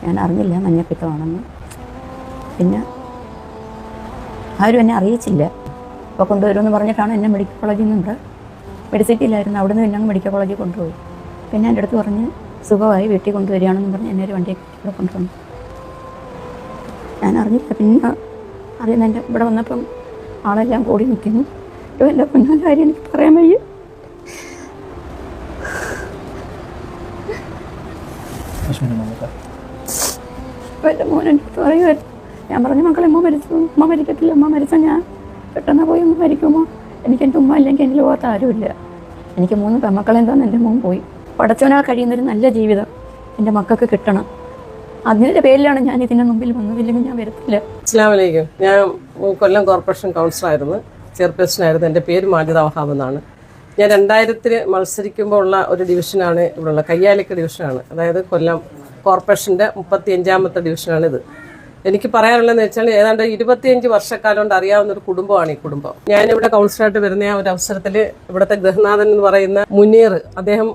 ഞാൻ അറിഞ്ഞില്ല മഞ്ഞപ്പിത്തമാണെന്ന്. പിന്നെ ആരും എന്നെ അറിയിച്ചില്ല. അപ്പോൾ കൊണ്ടുവരുമെന്ന് പറഞ്ഞിട്ടാണ് എന്നെ മെഡിക്കൽ കോളേജിൽ നിന്ന് മെഡിസിറ്റിയിലായിരുന്നു, അവിടെ നിന്ന് പിന്നെ മെഡിക്കൽ കോളേജിൽ കൊണ്ടുപോയി. പിന്നെ എൻ്റെ അടുത്ത് പറഞ്ഞ് സുഖമായി വീട്ടിൽ കൊണ്ടുവരികയാണെന്ന് പറഞ്ഞ് എന്നെ ഒരു വണ്ടിയെ ഇവിടെ കൊണ്ടുവന്നു. ഞാൻ അറിഞ്ഞില്ല. പിന്നെ അറിയുന്ന എൻ്റെ ഇവിടെ വന്നപ്പം ആളെല്ലാം കൂടി നിൽക്കുന്നു. എൻ്റെ കുഞ്ഞാൻ കാര്യം എനിക്ക് പറയാൻ വയ്യ. അപ്പോൾ എൻ്റെ മോൻ എൻ്റെ അടുത്ത് പറയുമായിരുന്നു. ഞാൻ പറഞ്ഞു മക്കളെ ഉമ്മ മരിച്ചു, ഉമ്മ മരിക്കത്തില്ല, ഉമ്മ മരിച്ചാൽ ഞാൻ പെട്ടെന്ന് പോയി ഉമ്മ മരിക്കുമോ? എനിക്ക് എൻ്റെ ഉമ്മ ഇല്ലെങ്കിൽ എൻ്റെ ലോകത്ത് ആരുമില്ല. എനിക്ക് 3 പെൺമക്കളെ എന്താണെന്ന് എൻ്റെ മോൻ പോയി. പടച്ചവനാൽ കഴിയുന്നൊരു നല്ല ജീവിതം എൻ്റെ മക്കൾക്ക് കിട്ടണം. അതിൻ്റെ പേരിലാണ് ഞാൻ ഇതിൻ്റെ മുമ്പിൽ വന്നതില്ലെങ്കിൽ ഞാൻ വരത്തില്ല. അസ്സലാമു അലൈക്കും. ഞാൻ കൊല്ലം കോർപ്പറേഷൻ കൗൺസിലറായിരുന്നു, ചെയർപേഴ്സണായിരുന്നു. എൻ്റെ പേര് മാജിദ വഹാബ് എന്നാണ്. ഞാൻ 2000 മത്സരിക്കുമ്പോൾ ഉള്ള ഒരു ഡിവിഷനാണ് ഇവിടെയുള്ള കയ്യാലിക്ക ഡിവിഷനാണ്. അതായത് കൊല്ലം കോർപ്പറേഷൻ്റെ 35ാമത്തെ ഡിവിഷനാണിത്. എനിക്ക് പറയാനുള്ളതെന്ന് വെച്ചാൽ ഏതാണ്ട് 25 വർഷക്കാലം കൊണ്ട് അറിയാവുന്ന ഒരു കുടുംബമാണ് ഈ കുടുംബം. ഞാനിവിടെ കൗൺസിലറായിട്ട് വരുന്ന ആ ഒരു അവസരത്തിൽ ഇവിടുത്തെ ഗൃഹനാഥൻ എന്ന് പറയുന്ന മുനീർ, അദ്ദേഹം